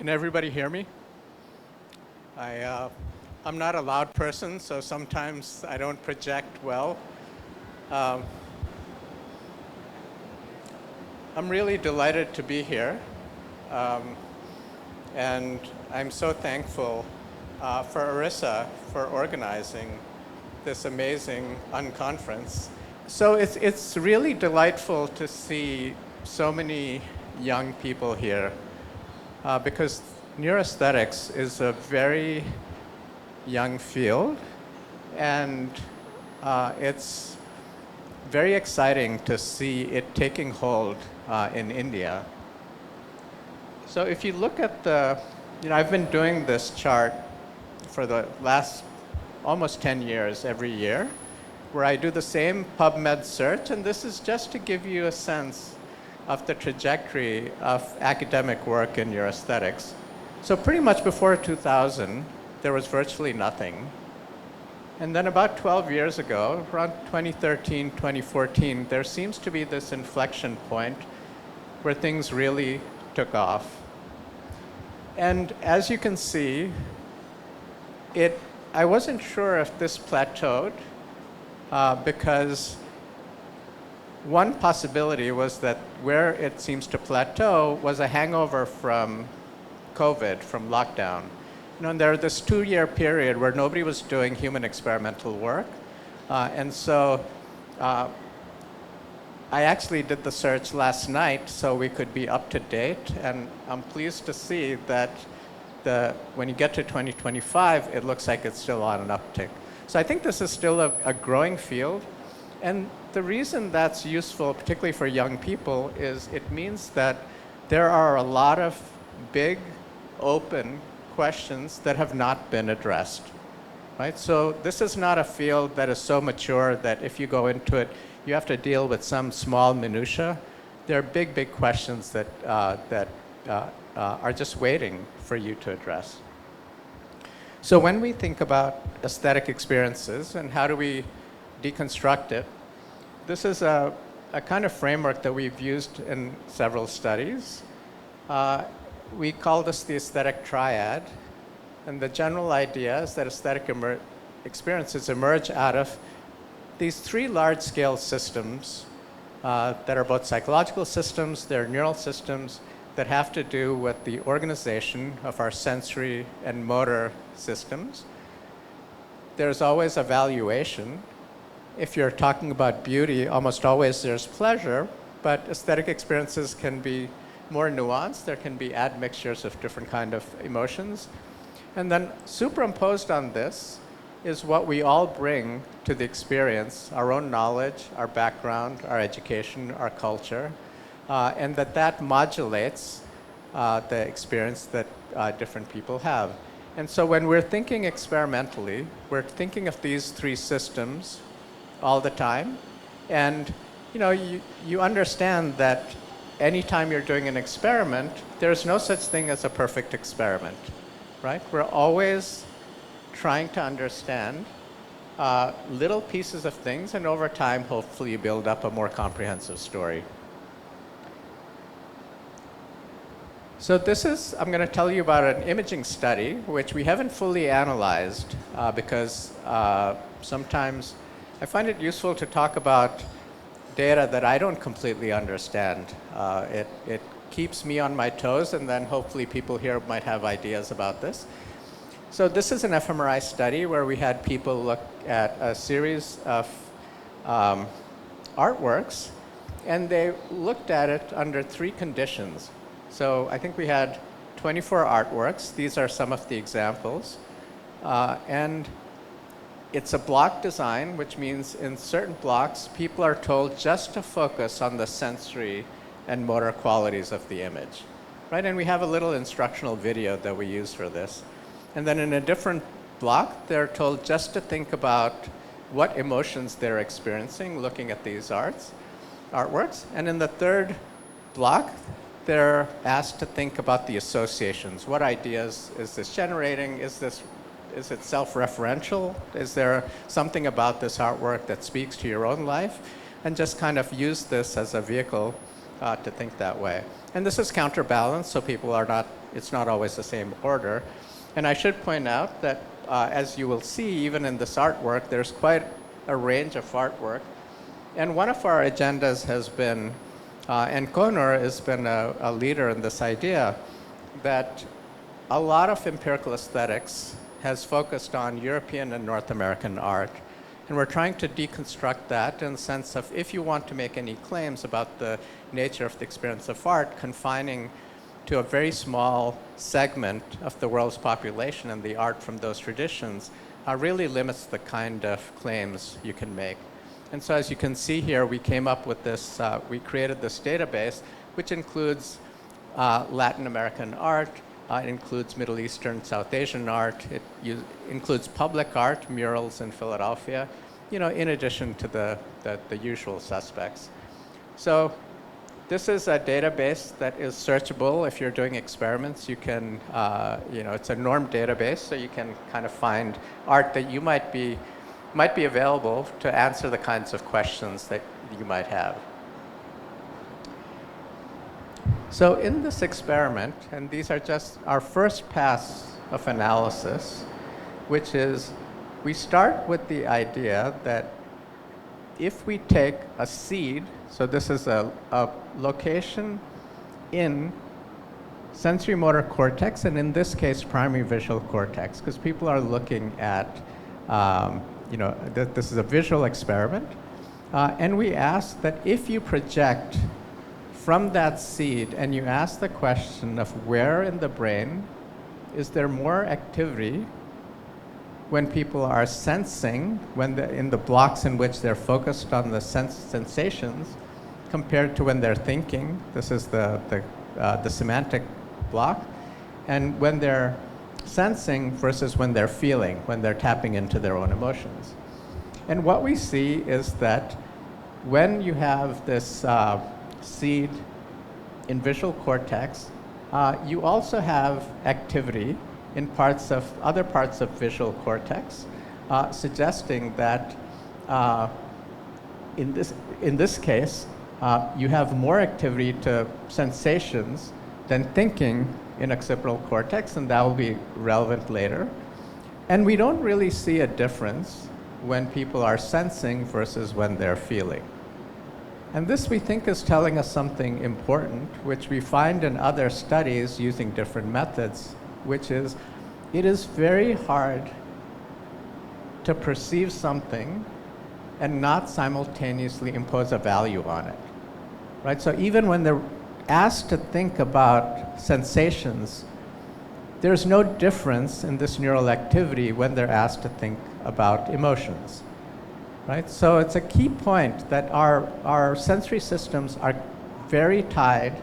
Can everybody hear me? I'm not a loud person, so sometimes I don't project well. I'm really delighted to be here, and I'm so thankful for Arissa for organizing this amazing unconference. So it's really delightful to see so many young people here because neuroaesthetics is a very young field, and it's very exciting to see it taking hold in India. So if you look at I've been doing this chart for the last almost 10 years every year, where I do the same PubMed search, and this is just to give you a sense of the trajectory of academic work in neuroaesthetics. So pretty much before 2000, there was virtually nothing. And then about 12 years ago, around 2013, 2014, there seems to be this inflection point where things really took off. And as you can see, I wasn't sure if this plateaued because one possibility was that where it seems to plateau was a hangover from COVID, from lockdown. And there was this 2-year period where nobody was doing human experimental work. And so I actually did the search last night so we could be up to date. And I'm pleased to see that when you get to 2025, it looks like it's still on an uptick. So I think this is still a growing field. And the reason that's useful, particularly for young people, is it means that there are a lot of big, open questions that have not been addressed, right? So this is not a field that is so mature that if you go into it, you have to deal with some small minutia. There are big, big questions that are just waiting for you to address. So when we think about aesthetic experiences and how do we deconstruct it, this is a kind of framework that we've used in several studies. We call this the aesthetic triad. And the general idea is that aesthetic experiences emerge out of these 3 large-scale systems that are both psychological systems, they're neural systems that have to do with the organization of our sensory and motor systems. There's always evaluation. If you're talking about beauty, almost always there's pleasure, but aesthetic experiences can be more nuanced. There can be admixtures of different kind of emotions. And then superimposed on this is what we all bring to the experience, our own knowledge, our background, our education, our culture, and that modulates the experience that different people have. And so when we're thinking experimentally, we're thinking of these 3 systems all the time. And you understand that anytime you're doing an experiment, there's no such thing as a perfect experiment, right? We're always trying to understand little pieces of things, and over time, hopefully, you build up a more comprehensive story. So I'm going to tell you about an imaging study, which we haven't fully analyzed because sometimes I find it useful to talk about data that I don't completely understand. It keeps me on my toes, and then hopefully people here might have ideas about this. So this is an fMRI study where we had people look at a series of artworks, and they looked at it under 3 conditions. So I think we had 24 artworks. These are some of the examples. And it's a block design, which means in certain blocks, people are told just to focus on the sensory and motor qualities of the image, right? And we have a little instructional video that we use for this. And then in a different block, they're told just to think about what emotions they're experiencing looking at these artworks. And in the third block, they're asked to think about the associations. What ideas is this generating? Is it self-referential? Is there something about this artwork that speaks to your own life? And just kind of use this as a vehicle to think that way. And this is counterbalanced, so people are not it's not always the same order. And I should point out that as you will see, even in this artwork, there's quite a range of artwork. And one of our agendas has been, and Conor has been a leader in this idea, that a lot of empirical aesthetics has focused on European and North American art. And we're trying to deconstruct that in the sense of if you want to make any claims about the nature of the experience of art, confining to a very small segment of the world's population and the art from those traditions really limits the kind of claims you can make. And so as you can see here, we came up with this, we created this database, which includes Latin American art, it includes Middle Eastern, South Asian art, it includes public art, murals in Philadelphia, in addition to the usual suspects. So this is a database that is searchable. If you're doing experiments, you can, it's a norm database, so you can kind of find art that you might be available to answer the kinds of questions that you might have. So in this experiment, and these are just our first pass of analysis, which is we start with the idea that if we take a seed, so this is a location in sensory motor cortex, and in this case, primary visual cortex, because people are looking at, this is a visual experiment, and we ask that if you project from that seed and you ask the question of where in the brain is there more activity when people are sensing, in the blocks in which they're focused on the sensations, compared to when they're thinking. This is the semantic block. And when they're sensing versus when they're feeling, when they're tapping into their own emotions. And what we see is that when you have this seed in visual cortex, you also have activity in other parts of visual cortex, suggesting that in this case, you have more activity to sensations than thinking in occipital cortex, and that will be relevant later. And we don't really see a difference when people are sensing versus when they're feeling. And this, we think, is telling us something important, which we find in other studies using different methods, which is it is very hard to perceive something and not simultaneously impose a value on it, right? So even when they're asked to think about sensations, there's no difference in this neural activity when they're asked to think about emotions. Right? So it's a key point that our sensory systems are very tied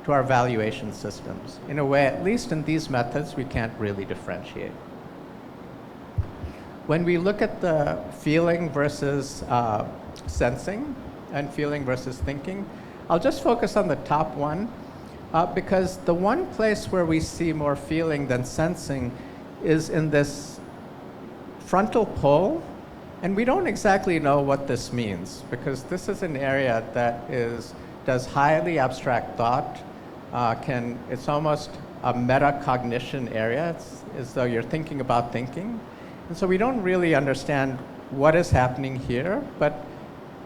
to our valuation systems. In a way, at least in these methods, we can't really differentiate. When we look at the feeling versus sensing and feeling versus thinking, I'll just focus on the top one because the one place where we see more feeling than sensing is in this frontal pole. And we don't exactly know what this means, because this is an area that does highly abstract thought. It's almost a metacognition area. It's as though you're thinking about thinking. And so we don't really understand what is happening here, but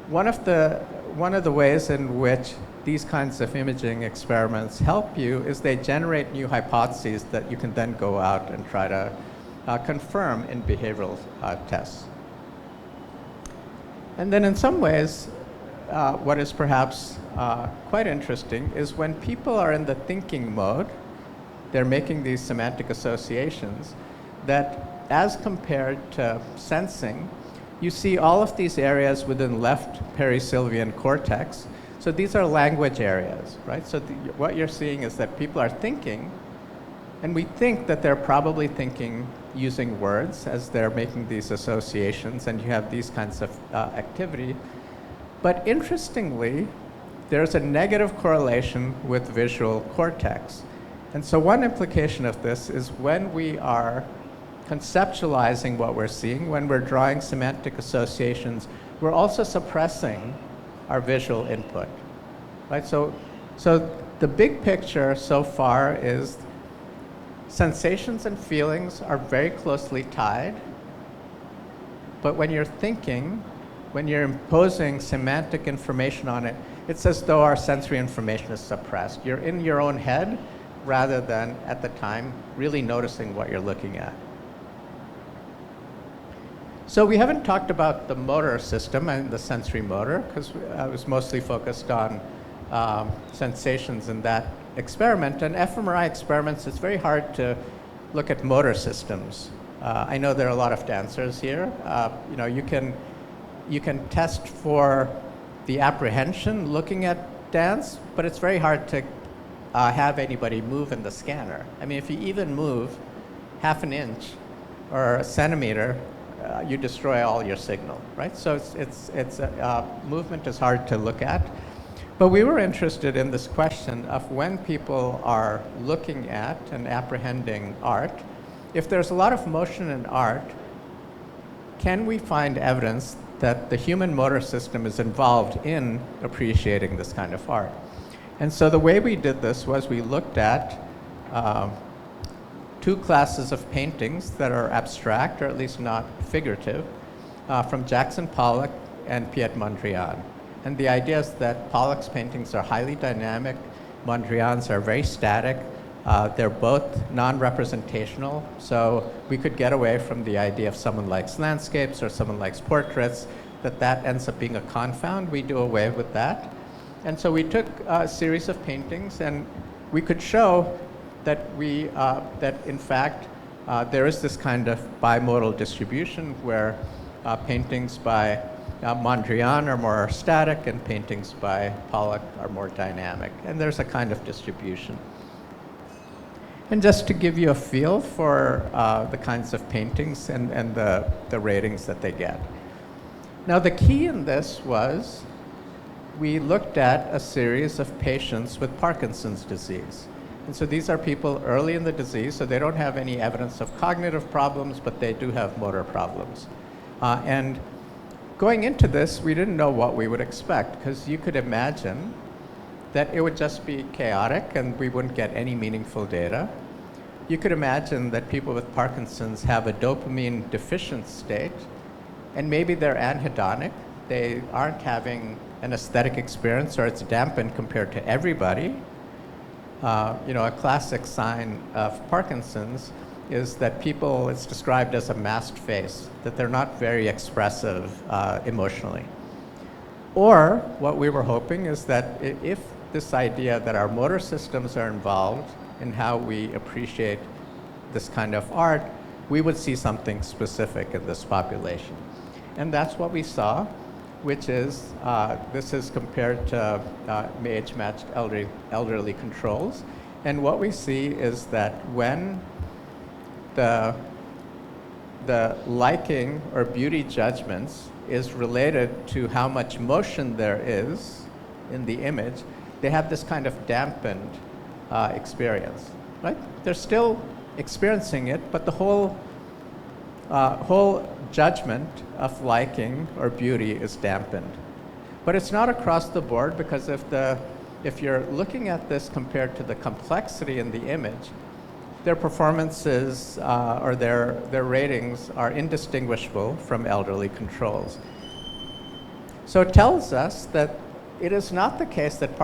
one of the ways in which these kinds of imaging experiments help you is they generate new hypotheses that you can then go out and try to confirm in behavioral tests. And then in some ways, what is perhaps quite interesting is when people are in the thinking mode, they're making these semantic associations, that as compared to sensing, you see all of these areas within left perisylvian cortex. So these are language areas, right? So what you're seeing is that people are thinking, and we think that they're probably thinking using words as they're making these associations, and you have these kinds of activity. But interestingly, there's a negative correlation with visual cortex. And so one implication of this is when we are conceptualizing what we're seeing, when we're drawing semantic associations, we're also suppressing our visual input, right? So the big picture so far is sensations and feelings are very closely tied, but when you're thinking, when you're imposing semantic information on it, it's as though our sensory information is suppressed. You're in your own head rather than, at the time, really noticing what you're looking at. So we haven't talked about the motor system and the sensory motor, because I was mostly focused on sensations in that experiment. And fMRI experiments, it's very hard to look at motor systems. I know there are a lot of dancers here. You can test for the apprehension looking at dance, but it's very hard to have anybody move in the scanner. I mean, if you even move half an inch or a centimeter, you destroy all your signal, right? So movement is hard to look at. But we were interested in this question of when people are looking at and apprehending art, if there's a lot of motion in art, can we find evidence that the human motor system is involved in appreciating this kind of art? And so the way we did this was we looked at two classes of paintings that are abstract, or at least not figurative, from Jackson Pollock and Piet Mondrian. And the idea is that Pollock's paintings are highly dynamic, Mondrian's are very static. They're both non-representational, so we could get away from the idea if someone likes landscapes or someone likes portraits, that ends up being a confound. We do away with that. And so we took a series of paintings, and we could show that in fact, there is this kind of bimodal distribution where paintings by Mondrian are more static and paintings by Pollock are more dynamic. And there's a kind of distribution. And just to give you a feel for the kinds of paintings and the ratings that they get. Now, the key in this was we looked at a series of patients with Parkinson's disease. And so these are people early in the disease, so they don't have any evidence of cognitive problems, but they do have motor problems. And going into this, we didn't know what we would expect, because you could imagine that it would just be chaotic and we wouldn't get any meaningful data. You could imagine that people with Parkinson's have a dopamine deficient state, and maybe they're anhedonic. They aren't having an aesthetic experience, or it's dampened compared to everybody. A classic sign of Parkinson's is that people, it's described as a masked face, that they're not very expressive emotionally. Or what we were hoping is that if this idea that our motor systems are involved in how we appreciate this kind of art, we would see something specific in this population. And that's what we saw, which is, this is compared to age-matched elderly controls. And what we see is that when the liking or beauty judgments is related to how much motion there is in the image, they have this kind of dampened experience, right? They're still experiencing it, but the whole judgment of liking or beauty is dampened. But it's not across the board, because if you're looking at this compared to the complexity in the image, their performances or their ratings are indistinguishable from elderly controls. So it tells us that it is not the case that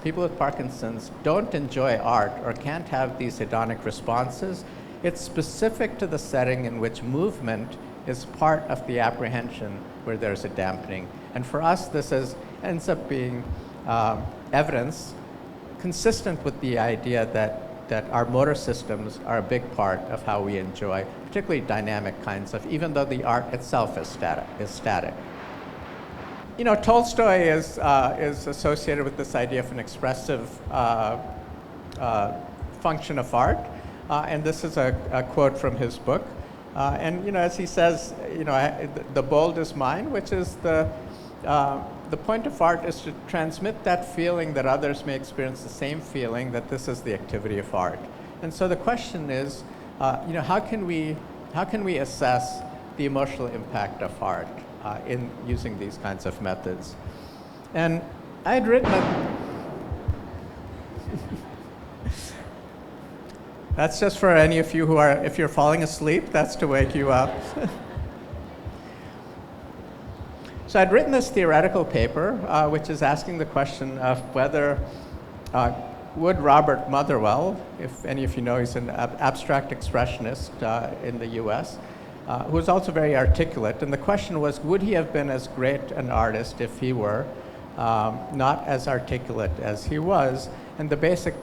people with Parkinson's don't enjoy art or can't have these hedonic responses. It's specific to the setting in which movement is part of the apprehension where there's a dampening. And for us, this ends up being evidence consistent with the idea that our motor systems are a big part of how we enjoy, particularly dynamic kinds of, even though the art itself is static. Tolstoy is associated with this idea of an expressive function of art. And this is a quote from his book. And as he says, the bold is mine, which is the point of art is to transmit that feeling that others may experience the same feeling, that this is the activity of art. And so the question is, how can we assess the emotional impact of art in using these kinds of methods? And I had written That's just for any of you who are, if you're falling asleep, that's to wake you up. So I'd written this theoretical paper, which is asking the question of whether would Robert Motherwell, if any of you know, he's an abstract expressionist in the US, who was also very articulate. And the question was, would he have been as great an artist if he were not as articulate as he was? And the basic,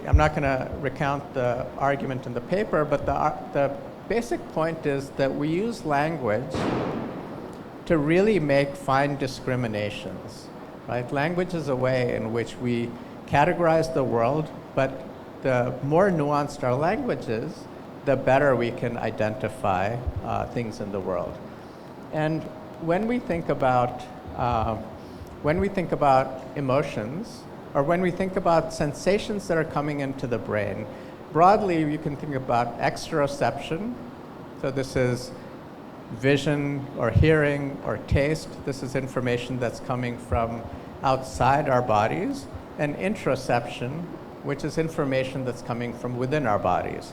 I'm not going to recount the argument in the paper, but the basic point is that we use language to really make fine discriminations, right? Language is a way in which we categorize the world, but the more nuanced our language is, the better we can identify things in the world. And when we think about emotions, or when we think about sensations that are coming into the brain, broadly you can think about exteroception. So this is vision or hearing or taste. This is information that's coming from outside our bodies. And interoception, which is information that's coming from within our bodies.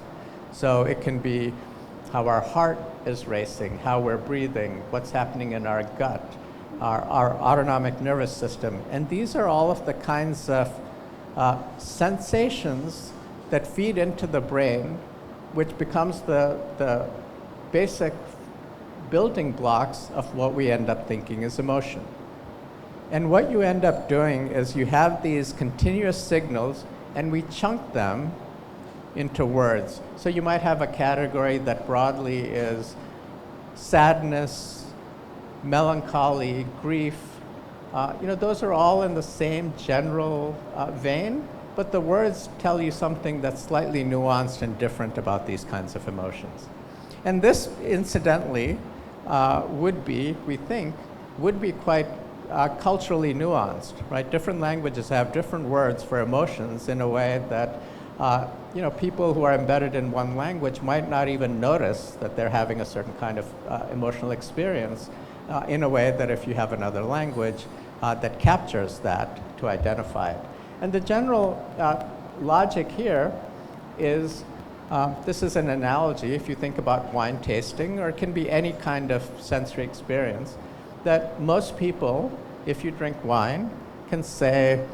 So it can be how our heart is racing, how we're breathing, what's happening in our gut, our autonomic nervous system. And these are all of the kinds of sensations that feed into the brain, which becomes the basic building blocks of what we end up thinking is emotion. And what you end up doing is you have these continuous signals, and we chunk them into words. So you might have a category that broadly is sadness, melancholy, grief. Those are all in the same general vein, but the words tell you something that's slightly nuanced and different about these kinds of emotions. And this, incidentally, we think, would be quite culturally nuanced, right? Different languages have different words for emotions in a way that people who are embedded in one language might not even notice that they're having a certain kind of emotional experience in a way that if you have another language that captures that to identify it. And the general logic here is, this is an analogy if you think about wine tasting, or it can be any kind of sensory experience, that most people, if you drink wine, can say,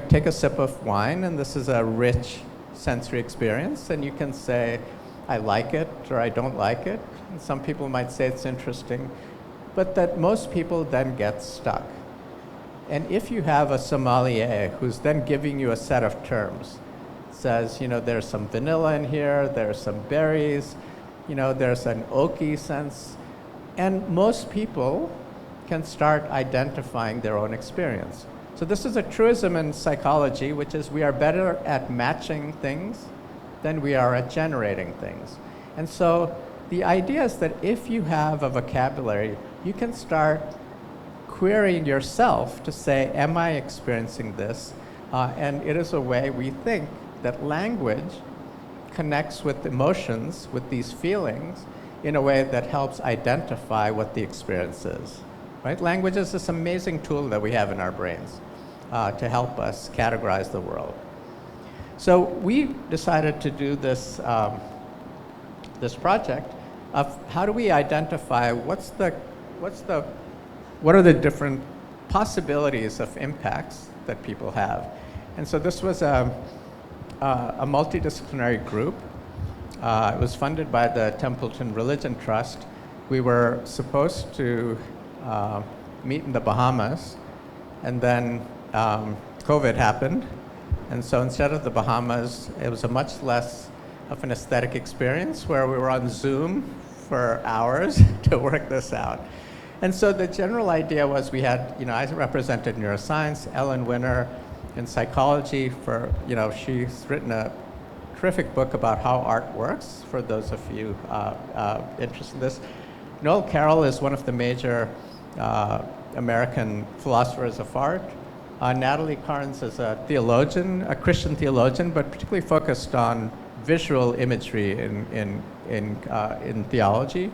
take a sip of wine, and this is a rich sensory experience, and you can say, I like it, or I don't like it. And some people might say it's interesting, but that most people then get stuck. And if you have a sommelier who's then giving you a set of terms, says, there's some vanilla in here, there's some berries, there's an oaky sense, and most people can start identifying their own experience. So this is a truism in psychology, which is we are better at matching things than we are at generating things. And so the idea is that if you have a vocabulary, you can start querying yourself to say, am I experiencing this? And it is a way we think that language connects with emotions, with these feelings, in a way that helps identify what the experience is. Right? Language is this amazing tool that we have in our brains to help us categorize the world. So we decided to do this, this project of how do we identify what are the different possibilities of impacts that people have. And so this was a multidisciplinary group. It was funded by the Templeton Religion Trust. We were supposed to meet in the Bahamas, and then COVID happened, and so instead of the Bahamas, it was a much less of an aesthetic experience where we were on Zoom for hours to work this out. And so the general idea was we had, I represented neuroscience, Ellen Winner in psychology for, she's written a terrific book about how art works, for those of you interested in this. Noel Carroll is one of the major American philosophers of art. Natalie Carnes is a theologian, a Christian theologian, but particularly focused on visual imagery in theology.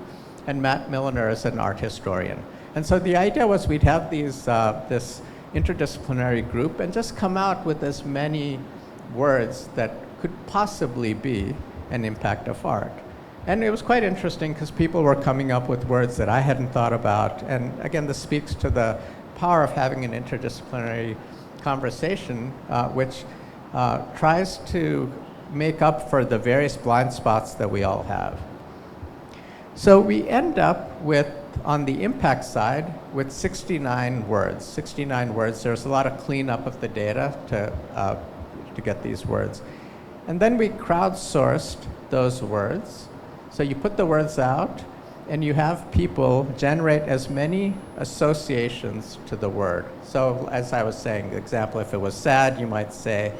And Matt Milliner is an art historian. And so the idea was we'd have these, this interdisciplinary group and just come out with as many words that could possibly be an impact of art. And it was quite interesting because people were coming up with words that I hadn't thought about. And again, this speaks to the power of having an interdisciplinary conversation, which tries to make up for the various blind spots that we all have. So we end up with, on the impact side, with 69 words. 69 words. There's a lot of cleanup of the data to get these words. And then we crowdsourced those words. So you put the words out, and you have people generate as many associations to the word. So as I was saying, example, if it was sad, you might say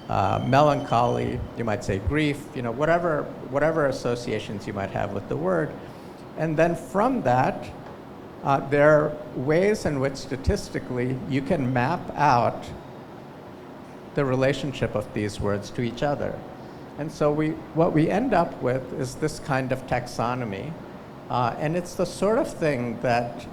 melancholy, you might say grief, whatever associations you might have with the word. And then from that, there are ways in which statistically you can map out the relationship of these words to each other. And so what we end up with is this kind of taxonomy. And it's the sort of thing that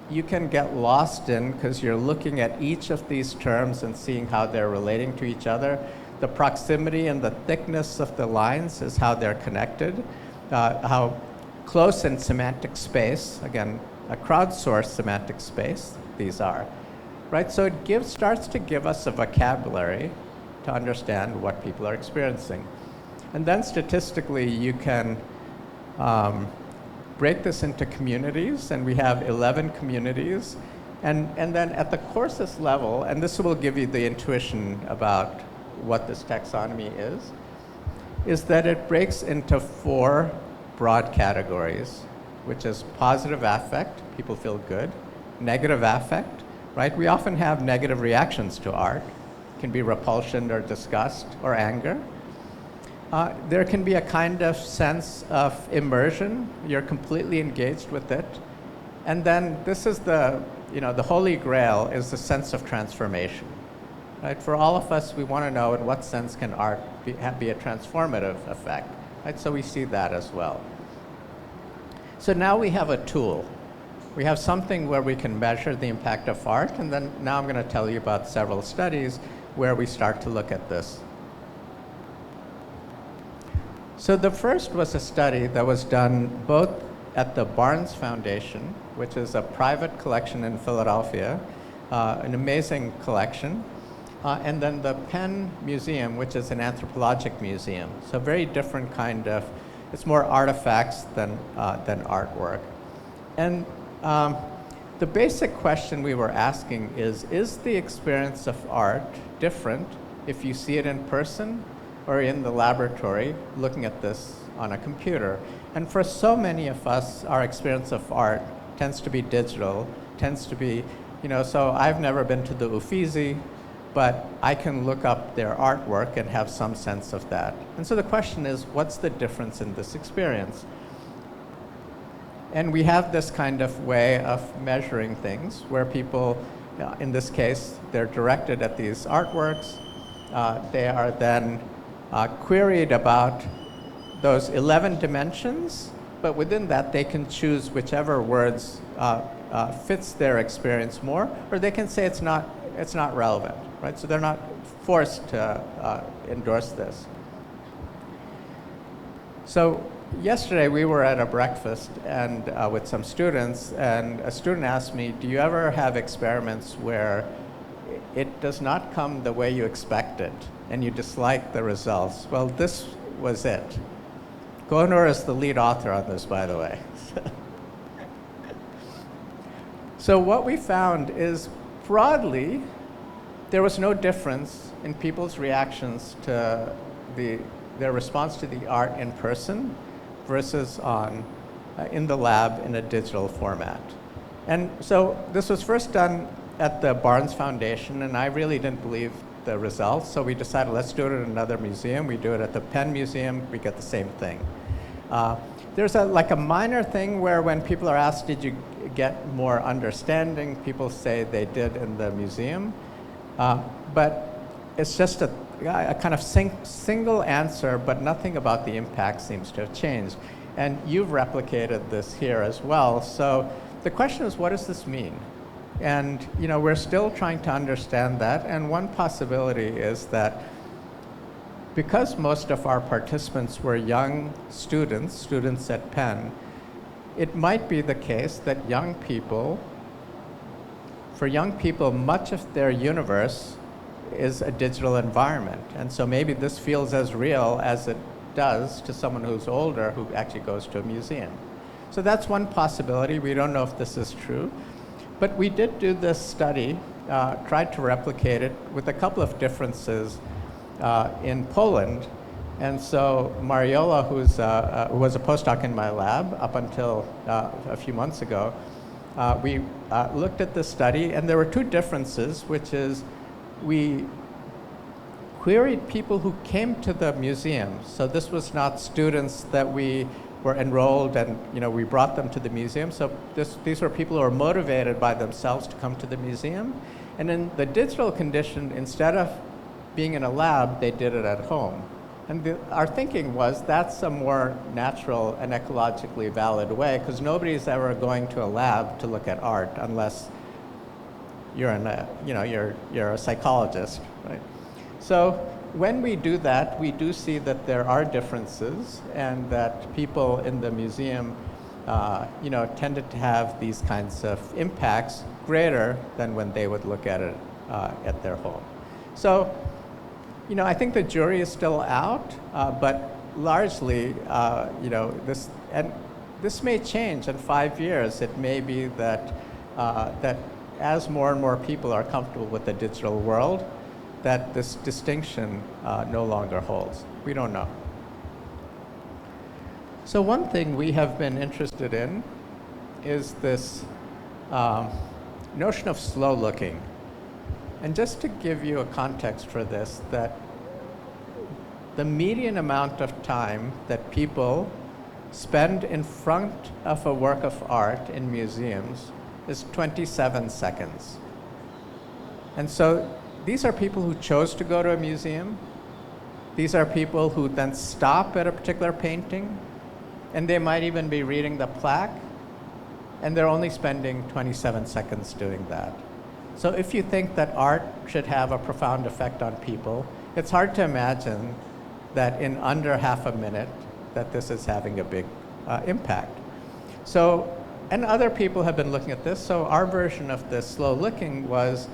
you can get lost in because you're looking at each of these terms and seeing how they're relating to each other. The proximity and the thickness of the lines is how they're connected, how close in semantic space, again, a crowdsourced semantic space, these are. Right? So it starts to give us a vocabulary to understand what people are experiencing. And then statistically, you can break this into communities, and we have 11 communities. And then at the courses level, and this will give you the intuition about what this taxonomy is that it breaks into 4 broad categories, which is positive affect, people feel good, negative affect, right? We often have negative reactions to art. It can be repulsion or disgust or anger. There can be a kind of sense of immersion. You're completely engaged with it. And then this is the holy grail is the sense of transformation. Right? For all of us, we want to know in what sense can art be a transformative effect. Right? So we see that as well. So now we have a tool. We have something where we can measure the impact of art, and then now I'm going to tell you about several studies where we start to look at this. So the first was a study that was done both at the Barnes Foundation, which is a private collection in Philadelphia, an amazing collection, and then the Penn Museum, which is an anthropologic museum. So very different kind of, it's more artifacts than artwork. And the basic question we were asking is the experience of art different if you see it in person or in the laboratory looking at this on a computer? And for so many of us, our experience of art tends to be digital, tends to be, so I've never been to the Uffizi, but I can look up their artwork and have some sense of that. And so the question is, what's the difference in this experience? And we have this kind of way of measuring things where people, in this case, they're directed at these artworks. They are then queried about those 11 dimensions, but within that they can choose whichever words fits their experience more, or they can say it's not relevant, right? So they're not forced to endorse this. So yesterday we were at a breakfast and with some students, and a student asked me, do you ever have experiments where it does not come the way you expected and you dislike the results? Well, this was it. Gonor is the lead author on this, by the way. So what we found is, broadly, there was no difference in people's reactions to their response to the art in person versus in the lab in a digital format. And so this was first done at the Barnes Foundation, and I really didn't believe the results, so we decided let's do it at another museum. We do it at the Penn Museum, we get the same thing. There's a minor thing where when people are asked, did you get more understanding, people say they did in the museum. But it's just a kind of single answer, but nothing about the impact seems to have changed. And you've replicated this here as well. So the question is, what does this mean? And we're still trying to understand that. And one possibility is that because most of our participants were young students at Penn, it might be the case that for young people, much of their universe is a digital environment. And so maybe this feels as real as it does to someone who's older who actually goes to a museum. So that's one possibility. We don't know if this is true. But we did do this study, tried to replicate it with a couple of differences in Poland. And so Mariola, who was a postdoc in my lab up until a few months ago, we looked at this study, and there were two differences, which is we queried people who came to the museum. So this was not students that we were enrolled and we brought them to the museum. So these were people who were motivated by themselves to come to the museum. And in the digital condition, instead of being in a lab, they did it at home. And our thinking was that's a more natural and ecologically valid way, because nobody's ever going to a lab to look at art unless you're you're a psychologist, right? So when we do that, we do see that there are differences, and that people in the museum, tended to have these kinds of impacts greater than when they would look at it at their home. So, I think the jury is still out, but largely, this may change in 5 years. It may be that as more and more people are comfortable with the digital world, that this distinction no longer holds. We don't know. So one thing we have been interested in is this notion of slow looking. And just to give you a context for this, that the median amount of time that people spend in front of a work of art in museums is 27 seconds. And so these are people who chose to go to a museum. These are people who then stop at a particular painting, and they might even be reading the plaque, and they're only spending 27 seconds doing that. So if you think that art should have a profound effect on people, it's hard to imagine that in under half a minute that this is having a big impact. So, and other people have been looking at this. So our version of this slow looking was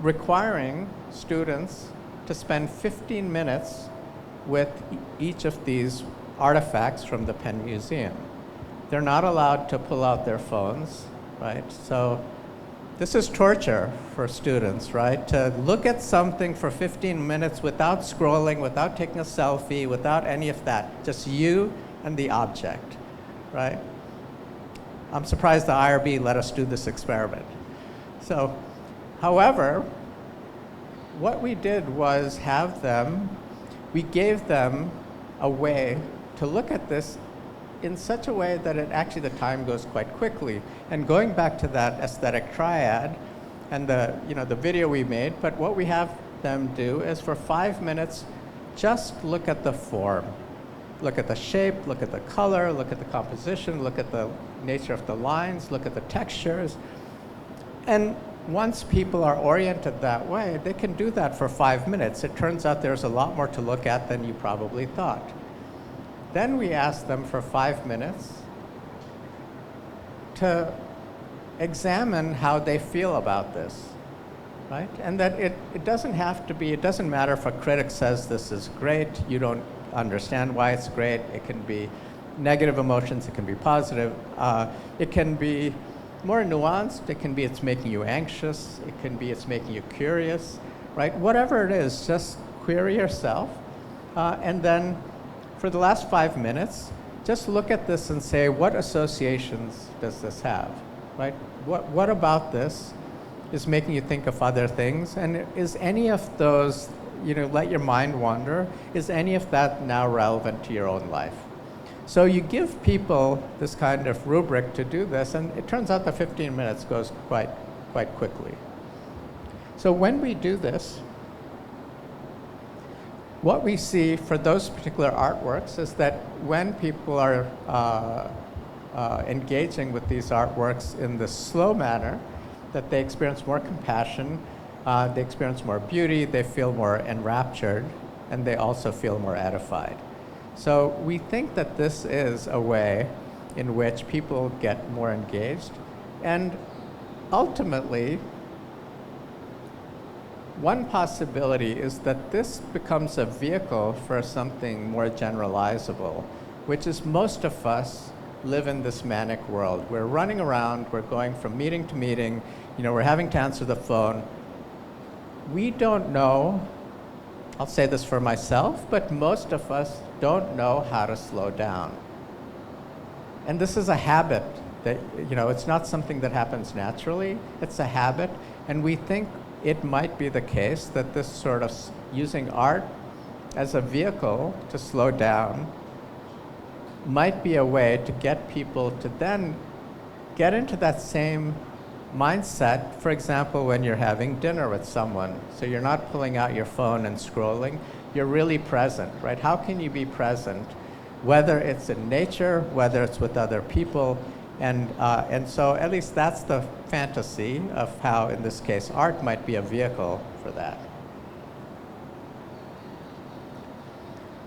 requiring students to spend 15 minutes with each of these artifacts from the Penn Museum. They're not allowed to pull out their phones, right? So this is torture for students, right? To look at something for 15 minutes without scrolling, without taking a selfie, without any of that, just you and the object, right? I'm surprised the IRB let us do this experiment. So, however, what we did was we gave them a way to look at this in such a way that the time goes quite quickly. And going back to that aesthetic triad and the video we made, but what we have them do is for 5 minutes, just look at the form. Look at the shape, look at the color, look at the composition, look at the nature of the lines, look at the textures. And once people are oriented that way, they can do that for 5 minutes. It turns out there's a lot more to look at than you probably thought. Then we asked them for 5 minutes to examine how they feel about this, right? And that it doesn't matter if a critic says this is great, you don't understand why it's great. It can be negative emotions, it can be positive. It can be more nuanced. It can be it's making you anxious. It can be it's making you curious, right? Whatever it is, just query yourself. And then for the last 5 minutes, just look at this and say, what associations does this have, right? What about this is making you think of other things? And is any of those, let your mind wander, is any of that now relevant to your own life? So you give people this kind of rubric to do this, and it turns out the 15 minutes goes quite quickly. So when we do this, what we see for those particular artworks is that when people are engaging with these artworks in this slow manner, that they experience more compassion, they experience more beauty, they feel more enraptured, and they also feel more edified. So we think that this is a way in which people get more engaged. And ultimately, one possibility is that this becomes a vehicle for something more generalizable, which is most of us live in this manic world. We're running around, we're going from meeting to meeting, we're having to answer the phone. We don't know, I'll say this for myself, but most of us don't know how to slow down. And this is a habit that, it's not something that happens naturally, it's a habit, and we think it might be the case that this sort of using art as a vehicle to slow down might be a way to get people to then get into that same mindset, for example, when you're having dinner with someone. So you're not pulling out your phone and scrolling, you're really present, right? How can you be present, whether it's in nature, whether it's with other people? And so at least that's the fantasy of how, in this case, art might be a vehicle for that.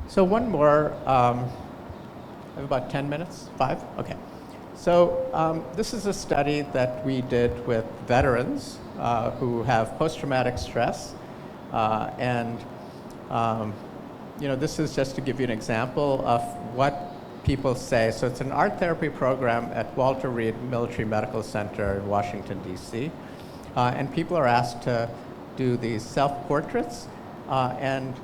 So one more, I have about 10 minutes, 5? Okay. So this is a study that we did with veterans who have post-traumatic stress. This is just to give you an example of what people say. So it's an art therapy program at Walter Reed Military Medical Center in Washington, D.C. And people are asked to do these self-portraits. And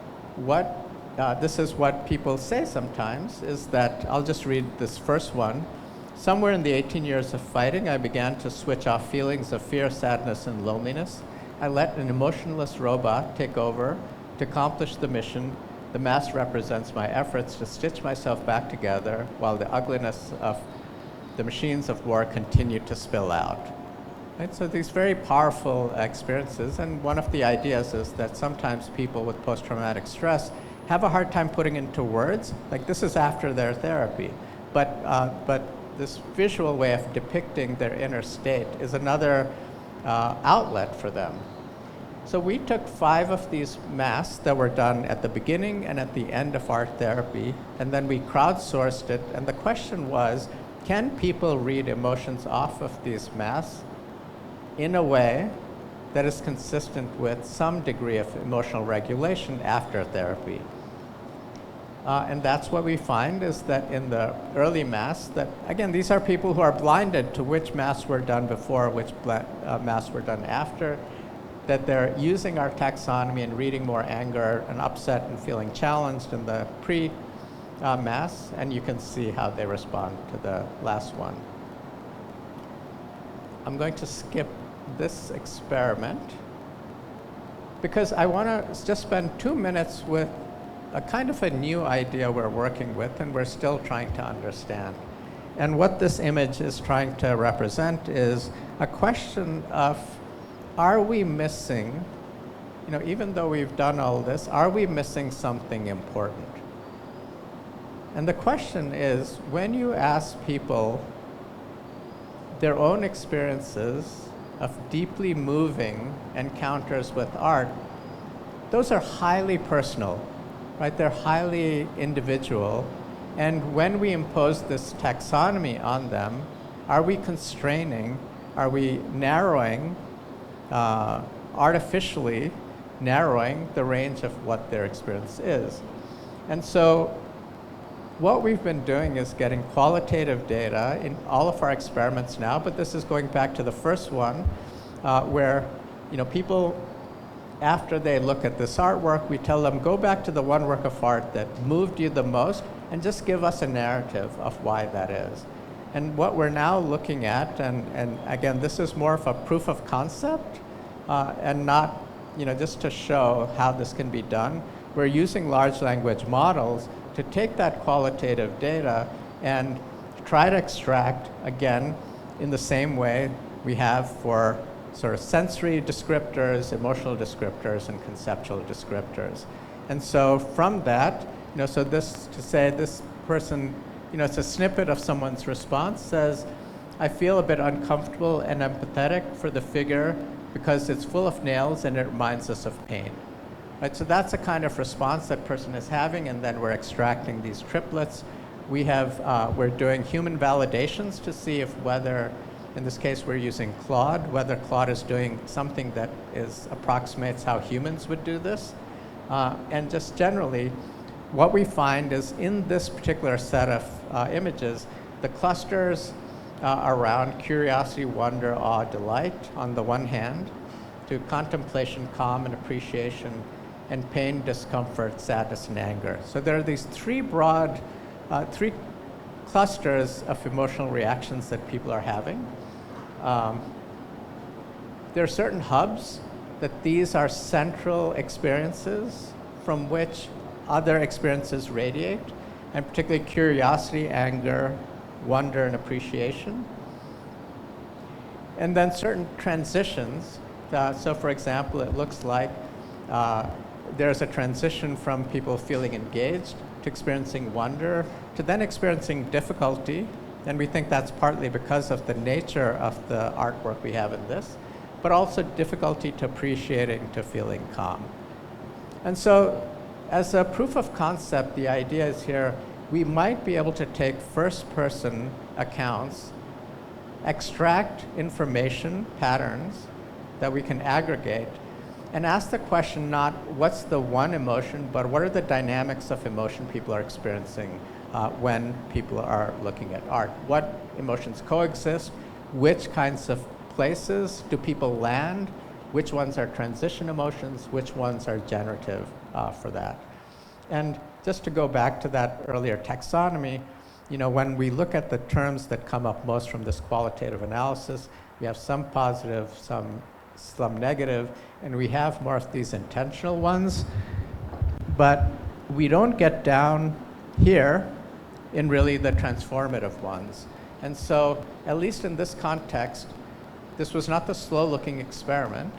this is what people say sometimes, is that, I'll just read this first one. Somewhere in the 18 years of fighting, I began to switch off feelings of fear, sadness, and loneliness. I let an emotionless robot take over to accomplish the mission. The mask represents my efforts to stitch myself back together while the ugliness of the machines of war continued to spill out. Right? So these very powerful experiences, and one of the ideas is that sometimes people with post-traumatic stress have a hard time putting into words, like this is after their therapy, but this visual way of depicting their inner state is another outlet for them. So we took 5 of these masks that were done at the beginning and at the end of art therapy, and then we crowdsourced it, and the question was, can people read emotions off of these masks in a way that is consistent with some degree of emotional regulation after therapy? And that's what we find, is that in the early masks, that again, these are people who are blinded to which masks were done before, which masks were done after, that they're using our taxonomy and reading more anger and upset and feeling challenged in the pre-mass, and you can see how they respond to the last one. I'm going to skip this experiment because I want to just spend 2 minutes with a kind of a new idea we're working with and we're still trying to understand. And what this image is trying to represent is a question of, are we missing, even though we've done all this, are we missing something important? And the question is, when you ask people their own experiences of deeply moving encounters with art, those are highly personal, right? They're highly individual. And when we impose this taxonomy on them, are we constraining, are we narrowing, artificially narrowing the range of what their experience is? And so what we've been doing is getting qualitative data in all of our experiments now, but this is going back to the first one, where people, after they look at this artwork, we tell them, go back to the one work of art that moved you the most and just give us a narrative of why that is. And what we're now looking at, and again, this is more of a proof of concept and not just to show how this can be done. We're using large language models to take that qualitative data and try to extract, again, in the same way we have for sort of sensory descriptors, emotional descriptors, and conceptual descriptors. And so from that, so this, to say this person, it's a snippet of someone's response, says, I feel a bit uncomfortable and empathetic for the figure because it's full of nails and it reminds us of pain. Right? So that's the kind of response that person is having, and then we're extracting these triplets. We're doing human validations to see if whether, in this case we're using Claude, whether Claude is doing something that approximates how humans would do this. And just generally, what we find is in this particular set of images, the clusters around curiosity, wonder, awe, delight on the one hand, to contemplation, calm, and appreciation, and pain, discomfort, sadness, and anger. So there are these three clusters of emotional reactions that people are having. There are certain hubs that these are central experiences from which other experiences radiate, and particularly curiosity, anger, wonder, and appreciation. And then certain transitions. So for example, it looks like there's a transition from people feeling engaged to experiencing wonder to then experiencing difficulty. And we think that's partly because of the nature of the artwork we have in this, but also difficulty to appreciating to feeling calm. And so as a proof of concept, the idea is here, we might be able to take first-person accounts, extract information, patterns that we can aggregate, and ask the question not what's the one emotion, but what are the dynamics of emotion people are experiencing when people are looking at art. What emotions coexist? Which kinds of places do people land? Which ones are transition emotions? Which ones are generative for that? And just to go back to that earlier taxonomy, when we look at the terms that come up most from this qualitative analysis, we have some positive, some negative, and we have more of these intentional ones. But we don't get down here in really the transformative ones. And so, at least in this context, this was not the slow-looking experiment,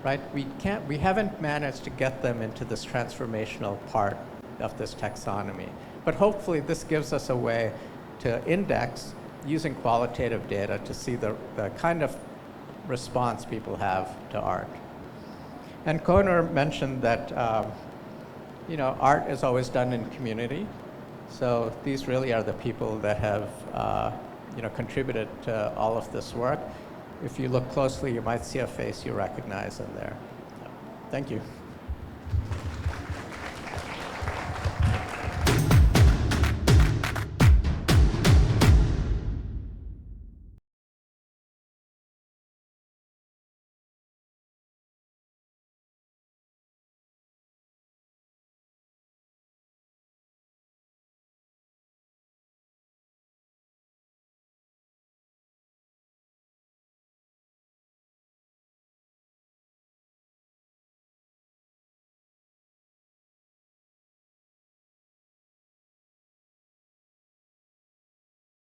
right? We haven't managed to get them into this transformational part of this taxonomy. But hopefully this gives us a way to index using qualitative data to see the kind of response people have to art. And Kohner mentioned that art is always done in community. So these really are the people that have contributed to all of this work. If you look closely, you might see a face you recognize in there. So, thank you.